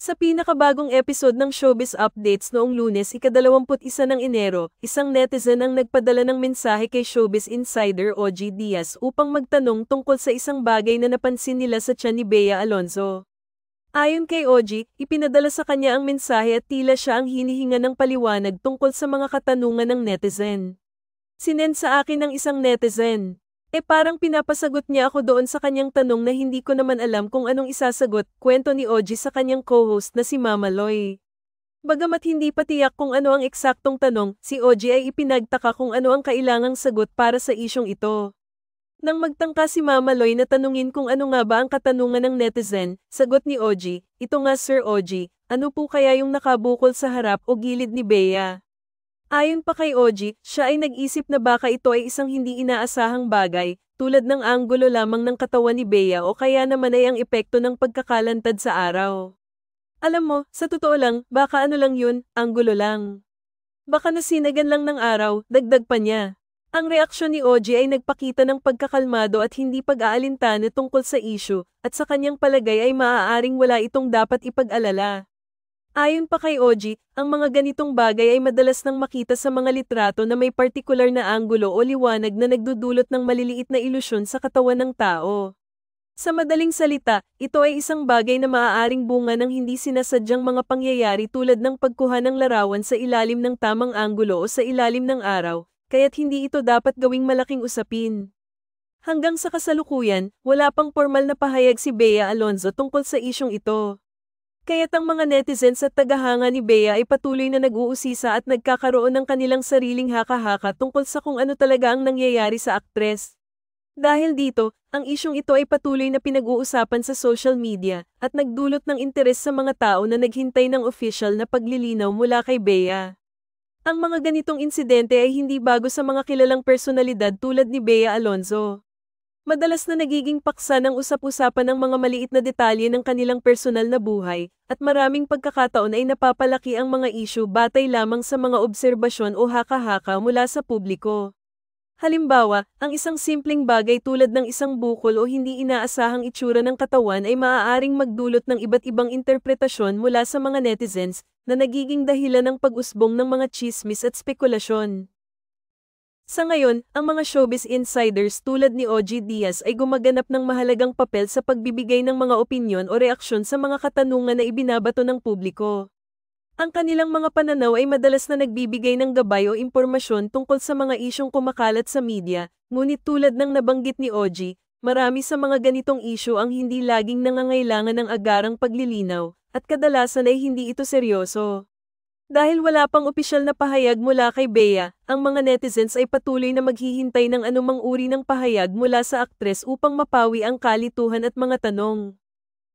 Sa pinakabagong episode ng Showbiz Updates noong Lunes, ika-21 ng Enero, isang netizen ang nagpadala ng mensahe kay Showbiz Insider OG Diaz upang magtanong tungkol sa isang bagay na napansin nila sa tiyan ni Bea Alonzo. Ayon kay OG, ipinadala sa kanya ang mensahe at tila siya ang hinihinga ng paliwanag tungkol sa mga katanungan ng netizen. Sinend sa akin ng isang netizen. Parang pinapasagot niya ako doon sa kanyang tanong na hindi ko naman alam kung anong isasagot, kwento ni OG sa kanyang co-host na si Mama Loy. Bagamat hindi pa tiyak kung ano ang eksaktong tanong, si OG ay ipinagtaka kung ano ang kailangang sagot para sa isyong ito. Nang magtangka si Mama Loy na tanungin kung ano nga ba ang katanungan ng netizen, sagot ni OG, "Ito nga Sir OG, ano po kaya yung nakabukol sa harap o gilid ni Bea?" Ayon pa kay OG, siya ay nag-isip na baka ito ay isang hindi inaasahang bagay, tulad ng anggulo lamang ng katawan ni Bea o kaya naman ay ang epekto ng pagkakalantad sa araw. Alam mo, sa totoo lang, baka ano lang yun, anggulo lang. Baka nasinagan lang ng araw, dagdag pa niya. Ang reaksyon ni OG ay nagpakita ng pagkakalmado at hindi pag-aalintana tungkol sa issue, at sa kanyang palagay ay maaaring wala itong dapat ipag-alala. Ayon pa kay OG, ang mga ganitong bagay ay madalas nang makita sa mga litrato na may partikular na anggulo o liwanag na nagdudulot ng maliliit na ilusyon sa katawan ng tao. Sa madaling salita, ito ay isang bagay na maaaring bunga ng hindi sinasadyang mga pangyayari tulad ng pagkuha ng larawan sa ilalim ng tamang anggulo o sa ilalim ng araw, kaya't hindi ito dapat gawing malaking usapin. Hanggang sa kasalukuyan, wala pang formal na pahayag si Bea Alonzo tungkol sa isyong ito. Kaya't ang mga netizens at tagahanga ni Bea ay patuloy na nag-uusisa at nagkakaroon ng kanilang sariling haka-haka tungkol sa kung ano talaga ang nangyayari sa aktres. Dahil dito, ang isyong ito ay patuloy na pinag-uusapan sa social media at nagdulot ng interes sa mga tao na naghintay ng official na paglilinaw mula kay Bea. Ang mga ganitong insidente ay hindi bago sa mga kilalang personalidad tulad ni Bea Alonzo. Madalas na nagiging paksa ng usap-usapan ng mga maliit na detalye ng kanilang personal na buhay, at maraming pagkakataon ay napapalaki ang mga issue batay lamang sa mga obserbasyon o haka-haka mula sa publiko. Halimbawa, ang isang simpleng bagay tulad ng isang bukol o hindi inaasahang itsura ng katawan ay maaaring magdulot ng iba't ibang interpretasyon mula sa mga netizens, na nagiging dahilan ng pag-usbong ng mga tsismis at spekulasyon. Sa ngayon, ang mga showbiz insiders tulad ni OG Diaz ay gumaganap ng mahalagang papel sa pagbibigay ng mga opinyon o reaksyon sa mga katanungan na ibinabato ng publiko. Ang kanilang mga pananaw ay madalas na nagbibigay ng gabay o impormasyon tungkol sa mga isyong kumakalat sa media, ngunit tulad ng nabanggit ni OG, marami sa mga ganitong issue ang hindi laging nangangailangan ng agarang paglilinaw, at kadalasan ay hindi ito seryoso. Dahil wala pang opisyal na pahayag mula kay Bea, ang mga netizens ay patuloy na maghihintay ng anumang uri ng pahayag mula sa aktres upang mapawi ang kalituhan at mga tanong.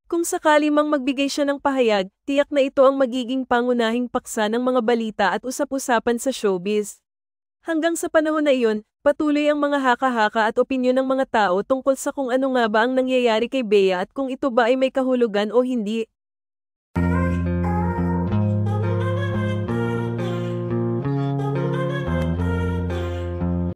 Kung sakali mang magbigay siya ng pahayag, tiyak na ito ang magiging pangunahing paksa ng mga balita at usap-usapan sa showbiz. Hanggang sa panahon na iyon, patuloy ang mga haka-haka at opinyon ng mga tao tungkol sa kung ano nga ba ang nangyayari kay Bea at kung ito ba ay may kahulugan o hindi.